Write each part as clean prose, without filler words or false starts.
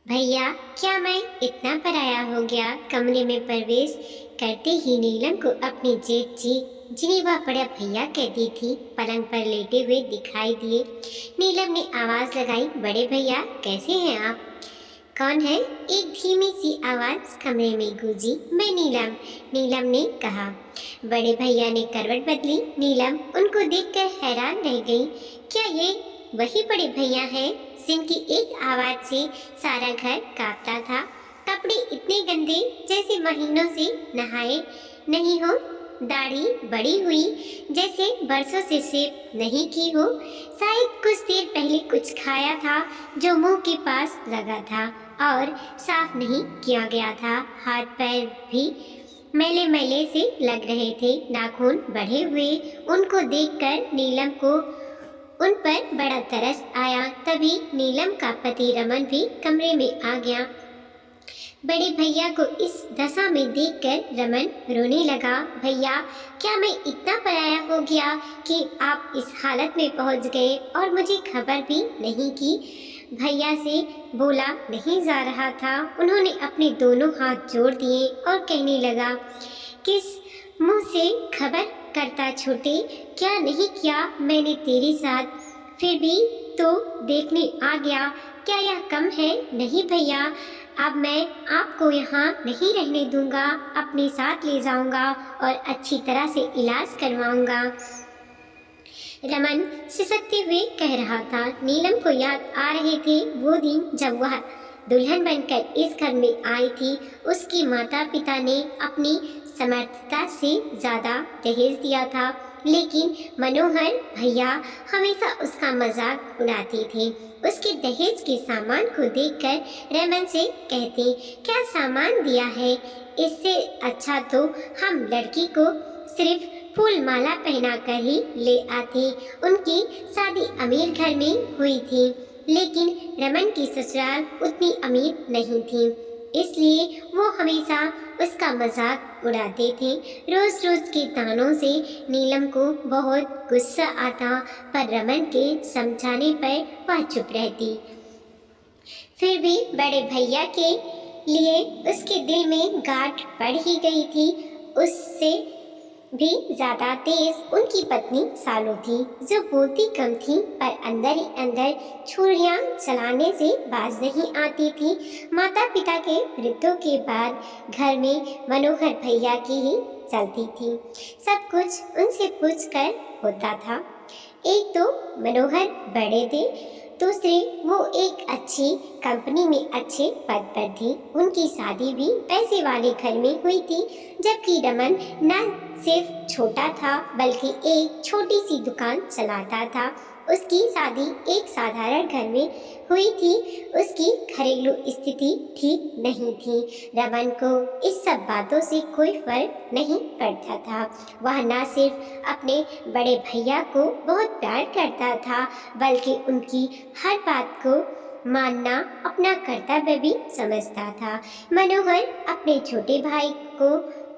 भैया, क्या मैं इतना पराया हो गया? कमरे में प्रवेश करते ही नीलम को अपने जेठ जी, जिन्हें वह बड़ा भैया कहती थी, पलंग पर लेटे हुए दिखाई दिए। नीलम ने आवाज लगाई, बड़े भैया कैसे हैं आप? कौन है? एक धीमी सी आवाज कमरे में गूंजी। मैं नीलम, नीलम ने कहा। बड़े भैया ने करवट बदली। नीलम उनको देखकर हैरान रह गई। क्या ये वही बड़े भैया हैं जिनकी एक आवाज से सारा घर कांपता था? कपड़े इतने गंदे जैसे महीनों से नहाए नहीं हो, दाढ़ी बड़ी हुई जैसे बरसों से शेव नहीं की हो, शायद कुछ देर पहले कुछ खाया था जो मुंह के पास लगा था और साफ नहीं किया गया था। हाथ पैर भी मैले मैले से लग रहे थे, नाखून बढ़े हुए। उनको देखकर नीलम को उन पर बड़ा तरस आया। तभी नीलम का पति रमन भी कमरे में आ गया। बड़े भैया को इस दशा में देखकर रमन रोने लगा। भैया, क्या मैं इतना पराया हो गया कि आप इस हालत में पहुंच गए और मुझे खबर भी नहीं की? भैया से बोला नहीं जा रहा था। उन्होंने अपने दोनों हाथ जोड़ दिए और कहने लगा, किस मुंह से खबर करता छोटे? क्या नहीं किया मैंने तेरे साथ, फिर भी तो देखने आ गया। क्या यह कम है? नहीं भैया, अब मैं आपको यहाँ नहीं रहने दूंगा, अपने साथ ले जाऊंगा और अच्छी तरह से इलाज करवाऊंगा। रमन सिसकते हुए कह रहा था। नीलम को याद आ रहे थे वो दिन जब वह दुल्हन बनकर इस घर में आई थी। उसकी माता पिता ने अपनी समर्थता से ज़्यादा दहेज दिया था, लेकिन मनोहर भैया हमेशा उसका मजाक उड़ाते थे। उसके दहेज के सामान को देखकर रमन से कहते, क्या सामान दिया है? इससे अच्छा तो हम लड़की को सिर्फ फूल माला पहना कर ही ले आते। उनकी शादी अमीर घर में हुई थी, लेकिन रमन की ससुराल उतनी अमीर नहीं थी, इसलिए वो हमेशा उसका मजाक उड़ाते थे। रोज रोज के तानों से नीलम को बहुत गुस्सा आता, पर रमन के समझाने पर वह चुप रहती। फिर भी बड़े भैया के लिए उसके दिल में गांठ पड़ ही गई थी। उससे भी ज्यादा तेज उनकी पत्नी सालू थी, जो बोलती कम थी पर अंदर ही अंदर छुरियां चलाने से बाज नहीं आती थी। माता पिता के मृत्यु के बाद घर में मनोहर भैया की ही चलती थी। सब कुछ उनसे पूछकर होता था। एक तो मनोहर बड़े थे, दूसरे वो एक अच्छी कंपनी में अच्छे पद पर थी। उनकी शादी भी पैसे वाले घर में हुई थी, जबकि रमन न सिर्फ छोटा था बल्कि एक छोटी सी दुकान चलाता था। उसकी शादी एक साधारण घर में हुई थी। उसकी घरेलू स्थिति ठीक नहीं थी। रमन को इस सब बातों से कोई फर्क नहीं पड़ता था। वह न सिर्फ अपने बड़े भैया को बहुत प्यार करता था, बल्कि उनकी हर बात को मानना अपना कर्तव्य भी समझता था। मनोहर अपने छोटे भाई को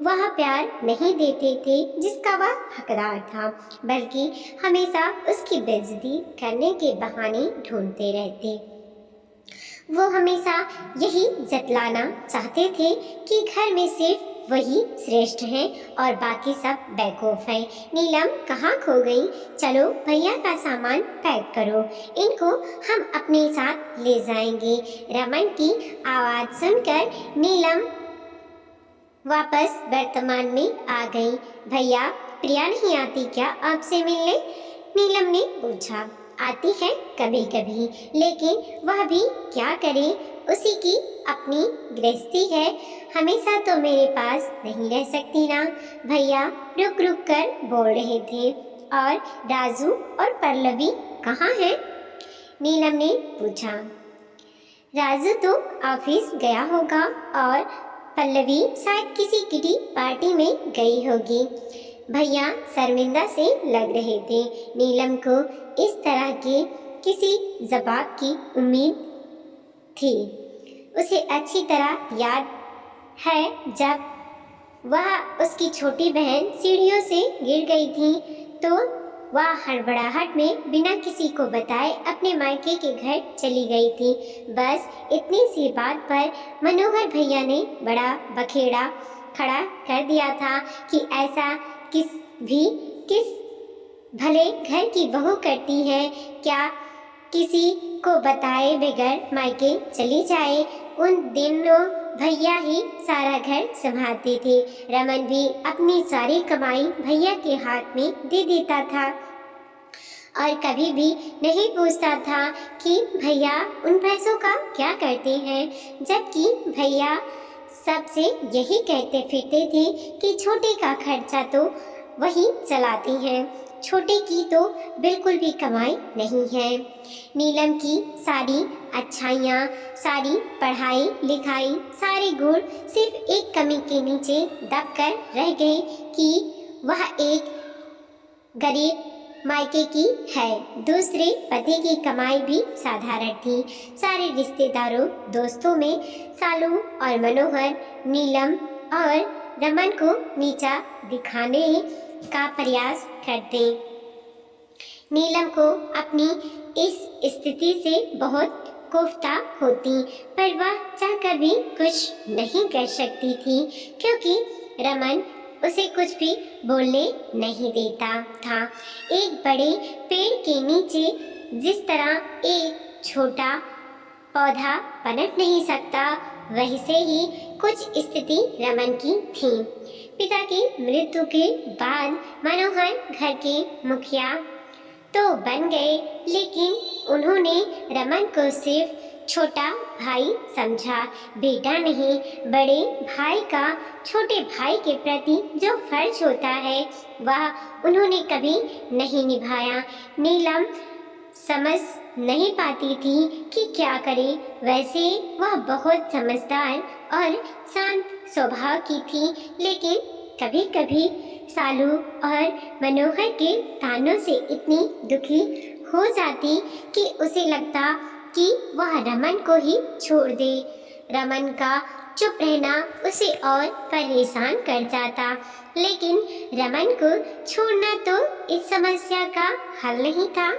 वह प्यार नहीं देते थे जिसका वह हकदार था, बल्कि हमेशा उसकी बेइज्जती करने के बहाने ढूंढते रहते। वो हमेशा यही जतलाना चाहते थे कि घर में सिर्फ वही श्रेष्ठ है और बाकी सब बेवकूफ है। नीलम कहाँ खो गई? चलो भैया का सामान पैक करो, इनको हम अपने साथ ले जाएंगे। रमन की आवाज़ सुनकर नीलम वापस वर्तमान में आ गई। भैया, प्रिया नहीं आती क्या आपसे मिलने? नीलम ने पूछा। आती है कभी कभी, लेकिन वह भी क्या करे, उसी की अपनी गृहस्थी है। हमेशा तो मेरे पास नहीं रह सकती ना। भैया रुक रुक कर बोल रहे थे। और राजू और पल्लवी कहाँ हैं? नीलम ने पूछा। राजू तो ऑफिस गया होगा और पल्लवी शायद किसी किटी पार्टी में गई होगी। भैया शर्मिंदा से लग रहे थे। नीलम को इस तरह के किसी जवाब की उम्मीद थी। उसे अच्छी तरह याद है जब वह उसकी छोटी बहन सीढ़ियों से गिर गई थी तो वह हड़बड़ाहट में बिना किसी को बताए अपने मायके के घर चली गई थी। बस इतनी सी बात पर मनोहर भैया ने बड़ा बखेड़ा खड़ा कर दिया था कि ऐसा किस भले घर की बहू करती है, क्या किसी को बताए बगैर मायके चली जाए। उन दिनों भैया ही सारा घर संभालते थे। रमन भी अपनी सारी कमाई भैया के हाथ में दे देता था और कभी भी नहीं पूछता था कि भैया उन पैसों का क्या करते हैं, जबकि भैया सबसे यही कहते फिरते थे कि छोटे का खर्चा तो वही चलाती हैं, छोटे की तो बिल्कुल भी कमाई नहीं है। नीलम की सारी अच्छाइयाँ, सारी पढ़ाई लिखाई, सारे गुण सिर्फ एक कमी के नीचे दबकर रह गए कि वह एक गरीब मायके की है। दूसरे पति की कमाई भी साधारण थी। सारे रिश्तेदारों दोस्तों में सालू और मनोहर नीलम और रमन को नीचा दिखाने का प्रयास करते। नीलम को अपनी इस स्थिति से बहुत कोफ्ता होती, पर वह चाहकर भी कुछ नहीं कर सकती थी, क्योंकि रमन उसे कुछ भी बोलने नहीं देता था। एक बड़े पेड़ के नीचे जिस तरह एक छोटा पौधा पनप नहीं सकता, वैसे ही कुछ स्थिति रमन की थी। पिता की मृत्यु के बाद मनोहर घर के मुखिया तो बन गए, लेकिन उन्होंने रमन को सिर्फ छोटा भाई समझा, बेटा नहीं। बड़े भाई का छोटे भाई के प्रति जो फर्ज होता है वह उन्होंने कभी नहीं निभाया। नीलम समझ नहीं पाती थी कि क्या करे। वैसे वह बहुत समझदार और शांत स्वभाव की थी, लेकिन कभी कभी सालू और मनोहर के तानों से इतनी दुखी हो जाती कि उसे लगता कि वह रमन को ही छोड़ दे। रमन का चुप रहना उसे और परेशान कर जाता, लेकिन रमन को छोड़ना तो इस समस्या का हल नहीं था।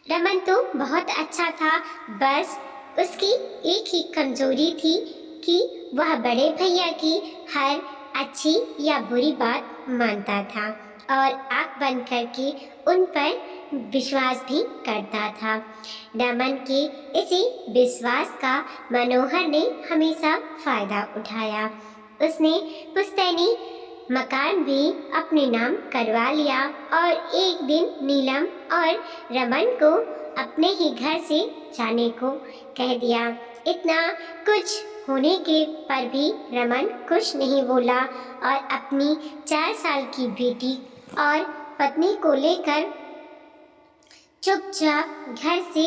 रमन तो बहुत अच्छा था, बस उसकी एक ही कमजोरी थी कि वह बड़े भैया की हर अच्छी या बुरी बात मानता था और आँख बंद करके उन पर विश्वास भी करता था। रमन के इसी विश्वास का मनोहर ने हमेशा फायदा उठाया। उसने पुश्तैनी मकान भी अपने नाम करवा लिया और एक दिन नीलम और रमन को अपने ही घर से जाने को कह दिया। इतना कुछ होने के पर भी रमन कुछ नहीं बोला और अपनी 4 साल की बेटी और पत्नी को लेकर चुपचाप घर से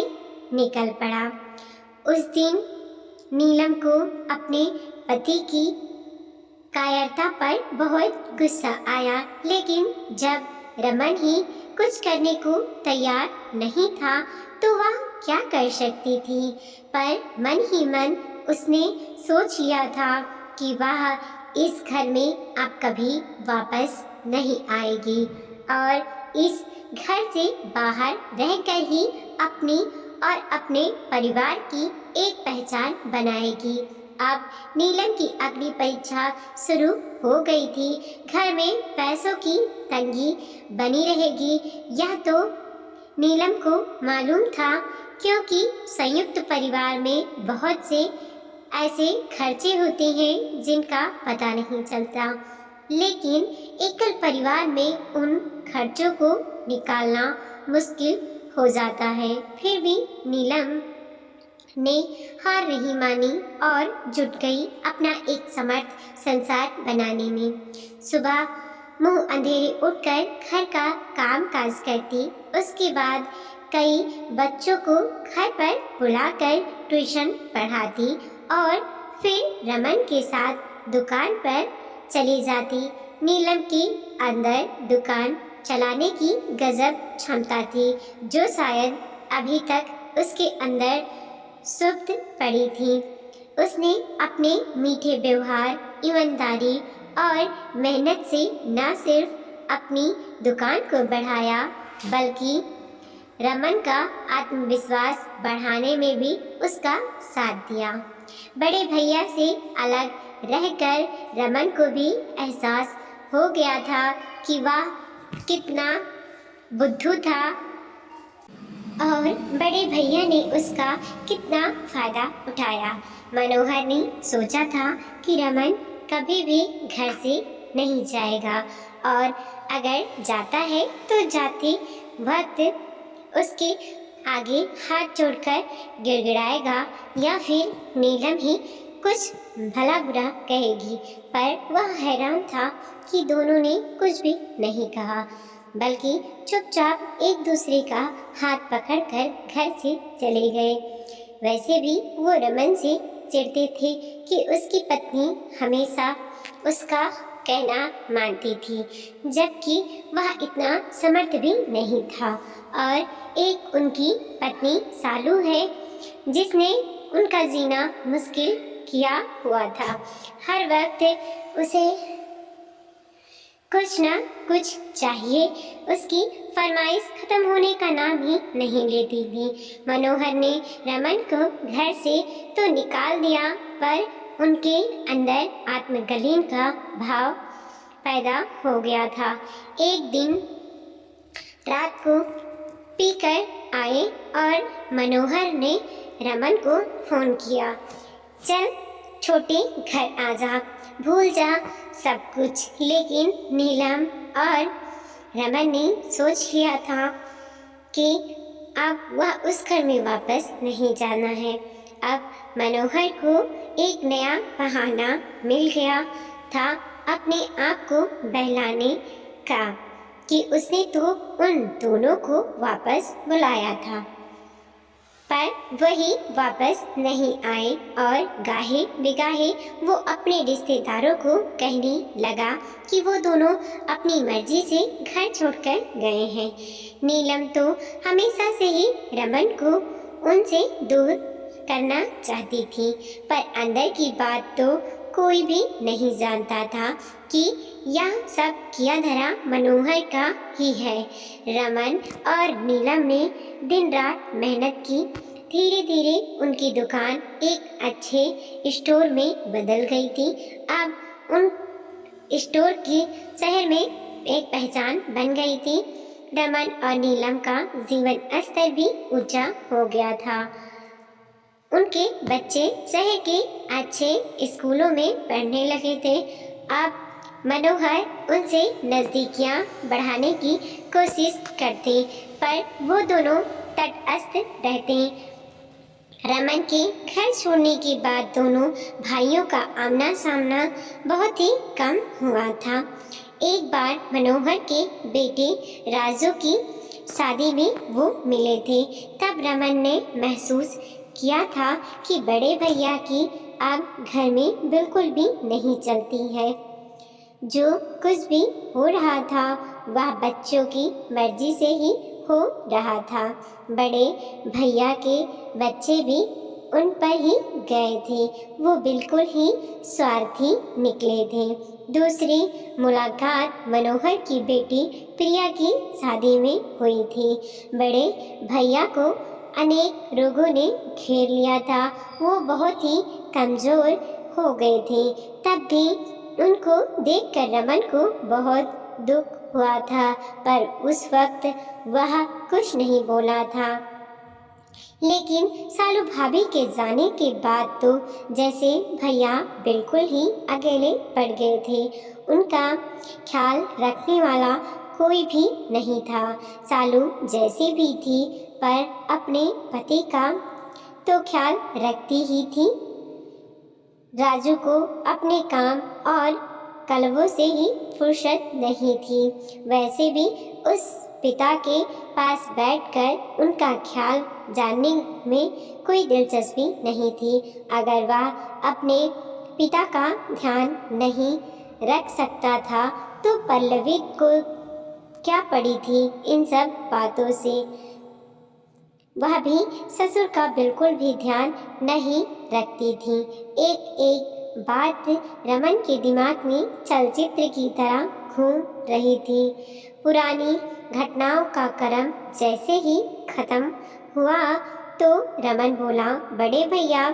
निकल पड़ा। उस दिन नीलम को अपने पति की कायरता पर बहुत गुस्सा आया, लेकिन जब रमन ही कुछ करने को तैयार नहीं था तो वह क्या कर सकती थी। पर मन ही मन उसने सोच लिया था कि वह इस घर में अब कभी वापस नहीं आएगी और इस घर से बाहर रहकर ही अपनी और अपने परिवार की एक पहचान बनाएगी। अब नीलम की अगली परीक्षा शुरू हो गई थी। घर में पैसों की तंगी बनी रहेगी, यह तो नीलम को मालूम था, क्योंकि संयुक्त परिवार में बहुत से ऐसे खर्चे होते हैं जिनका पता नहीं चलता, लेकिन एकल परिवार में उन खर्चों को निकालना मुश्किल हो जाता है। फिर भी नीलम ने हार नहीं मानी और जुट गई अपना एक समर्थ संसार बनाने में। सुबह मुंह अंधेरे उठकर घर का काम काज करती, उसके बाद कई बच्चों को घर पर बुलाकर ट्यूशन पढ़ाती और फिर रमन के साथ दुकान पर चली जाती। नीलम के अंदर दुकान चलाने की गजब क्षमता थी, जो शायद अभी तक उसके अंदर सुप्त पड़ी थी। उसने अपने मीठे व्यवहार, ईमानदारी और मेहनत से न सिर्फ अपनी दुकान को बढ़ाया, बल्कि रमन का आत्मविश्वास बढ़ाने में भी उसका साथ दिया। बड़े भैया से अलग रहकर रमन को भी एहसास हो गया था कि वह कितना बुद्धू था और बड़े भैया ने उसका कितना फायदा उठाया। मनोहर ने सोचा था कि रमन कभी भी घर से नहीं जाएगा और अगर जाता है तो जाते वक्त उसके आगे हाथ जोड़कर गिड़गिड़ाएगा या फिर नीलम ही कुछ भला बुरा कहेगी। पर वह हैरान था कि दोनों ने कुछ भी नहीं कहा, बल्कि चुपचाप एक दूसरे का हाथ पकड़कर घर से चले गए। वैसे भी वो रमन से चिढ़ते थे कि उसकी पत्नी हमेशा उसका कहना मानती थी, जबकि वह इतना समर्थ भी नहीं था। और एक उनकी पत्नी सालू है, जिसने उनका जीना मुश्किल किया हुआ था। हर वक्त उसे कुछ न कुछ चाहिए, उसकी फरमाइश खत्म होने का नाम ही नहीं लेती थी। मनोहर ने रमन को घर से तो निकाल दिया, पर उनके अंदर आत्मग्लानि का भाव पैदा हो गया था। एक दिन रात को पीकर आए और मनोहर ने रमन को फोन किया, चल छोटे घर आ जा, भूल जा सब कुछ। लेकिन नीलम और रमन ने सोच लिया था कि अब वह उस घर में वापस नहीं जाना है। अब मनोहर को एक नया बहाना मिल गया था अपने आप को बहलाने का, कि उसने तो उन दोनों को वापस बुलाया था, पर वही वापस नहीं आए और गाहे बिगाहे वो अपने रिश्तेदारों को कहने लगा कि वो दोनों अपनी मर्जी से घर छोड़कर गए हैं। नीलम तो हमेशा से ही रमन को उनसे दूर करना चाहती थी, पर अंदर की बात तो कोई भी नहीं जानता था कि यह सब किया धरा मनोहर का ही है। रमन और नीलम ने दिन रात मेहनत की। धीरे धीरे उनकी दुकान एक अच्छे स्टोर में बदल गई थी। अब उन स्टोर की शहर में एक पहचान बन गई थी। रमन और नीलम का जीवन स्तर भी ऊंचा हो गया था। उनके बच्चे शहर के अच्छे स्कूलों में पढ़ने लगे थे। अब मनोहर उनसे नज़दीकियां बढ़ाने की कोशिश करते, पर वो दोनों तटस्थ रहते। रमन के घर छोड़ने के बाद दोनों भाइयों का आमना सामना बहुत ही कम हुआ था। एक बार मनोहर के बेटे राजू की शादी में वो मिले थे। तब रमन ने महसूस किया था कि बड़े भैया की अब घर में बिल्कुल भी नहीं चलती है। जो कुछ भी हो रहा था वह बच्चों की मर्जी से ही हो रहा था। बड़े भैया के बच्चे भी उन पर ही गए थे। वो बिल्कुल ही स्वार्थी निकले थे। दूसरी मुलाकात मनोहर की बेटी प्रिया की शादी में हुई थी। बड़े भैया को अनेक रोगों ने घेर लिया था। वो बहुत ही कमज़ोर हो गए थे। तब भी उनको देखकर रमन को बहुत दुख हुआ था, पर उस वक्त वह कुछ नहीं बोला था। लेकिन सालू भाभी के जाने के बाद तो जैसे भैया बिल्कुल ही अकेले पड़ गए थे। उनका ख्याल रखने वाला कोई भी नहीं था। सालू जैसी भी थी, पर अपने पति का तो ख्याल रखती ही थी। राजू को अपने काम और कलवों से ही फुर्सत नहीं थी। वैसे भी उस पिता के पास बैठकर उनका ख्याल जानने में कोई दिलचस्पी नहीं थी। अगर वह अपने पिता का ध्यान नहीं रख सकता था तो पल्लवी को क्या पड़ी थी इन सब बातों से। वह भी ससुर का बिल्कुल भी ध्यान नहीं रखती थी। एक एक बात रमन के दिमाग में चलचित्र की तरह घूम रही थी। पुरानी घटनाओं का क्रम जैसे ही खत्म हुआ तो रमन बोला, बड़े भैया,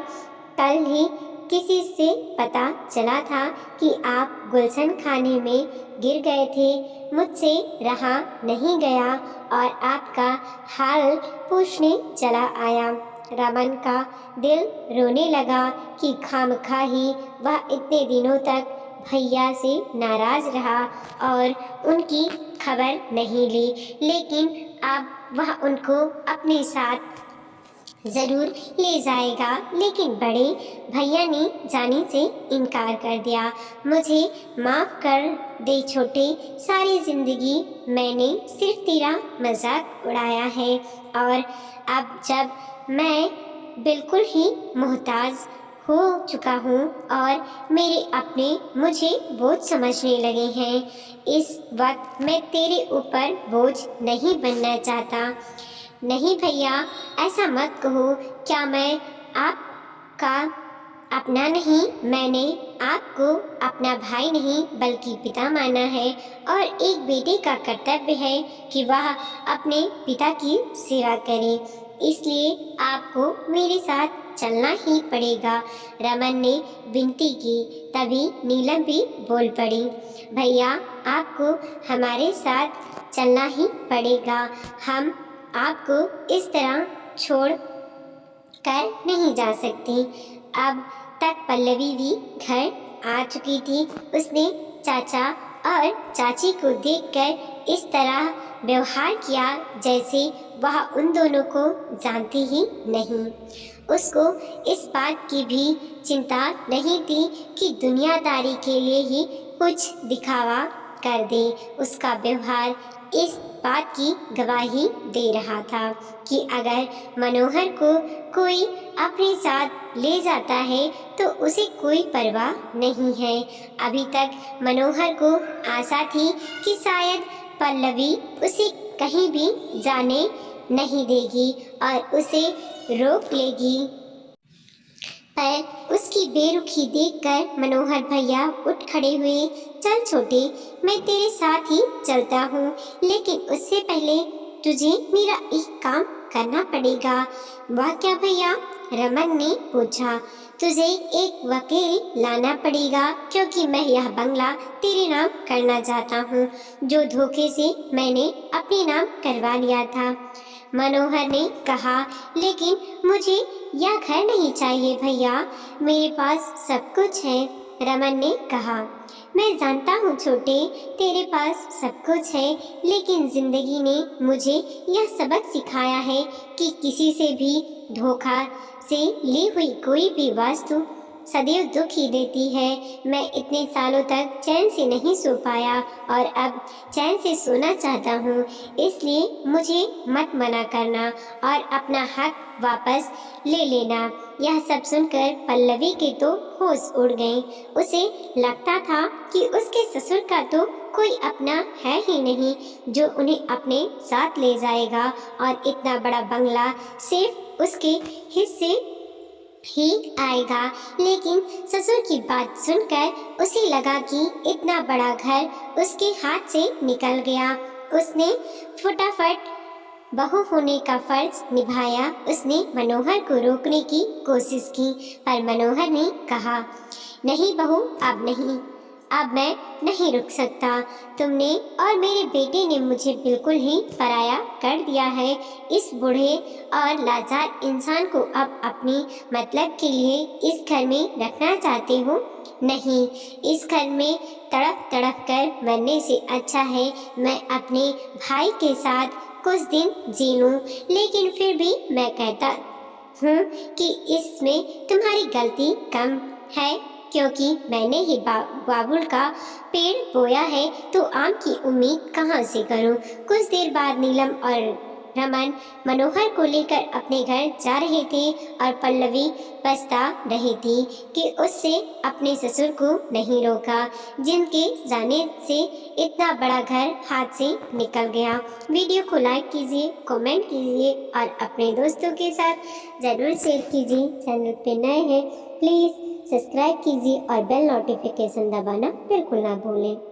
कल ही किसी से पता चला था कि आप गुलशन खाने में गिर गए थे। मुझसे रहा नहीं गया और आपका हाल पूछने चला आया। रमन का दिल रोने लगा कि खामखा ही वह इतने दिनों तक भैया से नाराज रहा और उनकी खबर नहीं ली, लेकिन अब वह उनको अपने साथ ज़रूर ले जाएगा। लेकिन बड़े भैया ने जाने से इनकार कर दिया। मुझे माफ़ कर दे छोटे, सारी ज़िंदगी मैंने सिर्फ तेरा मजाक उड़ाया है और अब जब मैं बिल्कुल ही मोहताज हो चुका हूँ और मेरे अपने मुझे बोझ समझने लगे हैं, इस वक्त मैं तेरे ऊपर बोझ नहीं बनना चाहता। नहीं भैया, ऐसा मत कहो। क्या मैं आपका अपना नहीं? मैंने आपको अपना भाई नहीं बल्कि पिता माना है और एक बेटे का कर्तव्य है कि वह अपने पिता की सेवा करे। इसलिए आपको मेरे साथ चलना ही पड़ेगा। रमन ने विनती की। तभी नीलम भी बोल पड़ी, भैया, आपको हमारे साथ चलना ही पड़ेगा। हम आपको इस तरह छोड़ कर नहीं जा सकती। अब तक पल्लवी भी घर आ चुकी थी। उसने चाचा और चाची को देखकर इस तरह व्यवहार किया जैसे वह उन दोनों को जानती ही नहीं। उसको इस बात की भी चिंता नहीं थी कि दुनियादारी के लिए ही कुछ दिखावा कर दे। उसका व्यवहार इस बात की गवाही दे रहा था कि अगर मनोहर को कोई अपने साथ ले जाता है तो उसे कोई परवाह नहीं है। अभी तक मनोहर को आशा थी कि शायद पल्लवी उसे कहीं भी जाने नहीं देगी और उसे रोक लेगी, पर उसकी बेरुखी देखकर मनोहर भैया उठ खड़े हुए। चल छोटे, मैं तेरे साथ ही चलता हूँ, लेकिन उससे पहले तुझे मेरा एक काम करना पड़ेगा। वह क्या भैया? रमन ने पूछा। तुझे एक वकील लाना पड़ेगा क्योंकि मैं यह बंगला तेरे नाम करना चाहता हूँ, जो धोखे से मैंने अपने नाम करवा लिया था। मनोहर ने कहा, लेकिन मुझे यह घर नहीं चाहिए भैया, मेरे पास सब कुछ है। रमन ने कहा, मैं जानता हूँ छोटे, तेरे पास सब कुछ है, लेकिन जिंदगी ने मुझे यह सबक सिखाया है कि किसी से भी धोखा से ली हुई कोई भी वस्तु सदैव दुख ही देती है। मैं इतने सालों तक चैन से नहीं सो पाया और अब चैन से सोना चाहता हूँ, इसलिए मुझे मत मना करना और अपना हक वापस ले लेना। यह सब सुनकर पल्लवी के तो होश उड़ गए। उसे लगता था कि उसके ससुर का तो कोई अपना है ही नहीं जो उन्हें अपने साथ ले जाएगा और इतना बड़ा बंगला सिर्फ उसके हिस्से ही आएगा। लेकिन ससुर की बात सुनकर उसे लगा कि इतना बड़ा घर उसके हाथ से निकल गया। उसने फटाफट बहू होने का फर्ज निभाया। उसने मनोहर को रोकने की कोशिश की, पर मनोहर ने कहा, नहीं बहू, अब नहीं, अब मैं नहीं रुक सकता। तुमने और मेरे बेटे ने मुझे बिल्कुल ही पराया कर दिया है। इस बूढ़े और लाचार इंसान को अब अपनी मतलब के लिए इस घर में रखना चाहते हो? नहीं, इस घर में तड़प तड़प कर मरने से अच्छा है मैं अपने भाई के साथ कुछ दिन जी लूं। लेकिन फिर भी मैं कहता हूँ कि इसमें तुम्हारी गलती कम है, क्योंकि मैंने ही बाबुल का पेड़ बोया है तो आम की उम्मीद कहाँ से करूं। कुछ देर बाद नीलम और रमन मनोहर को लेकर अपने घर जा रहे थे और पल्लवी पछता रही थी कि उससे अपने ससुर को नहीं रोका, जिनके जाने से इतना बड़ा घर हाथ से निकल गया। वीडियो को लाइक कीजिए, कमेंट कीजिए और अपने दोस्तों के साथ ज़रूर शेयर कीजिए। चैनल पे नए हैं प्लीज़ सब्सक्राइब कीजिए और बेल नोटिफिकेशन दबाना बिल्कुल ना भूलें।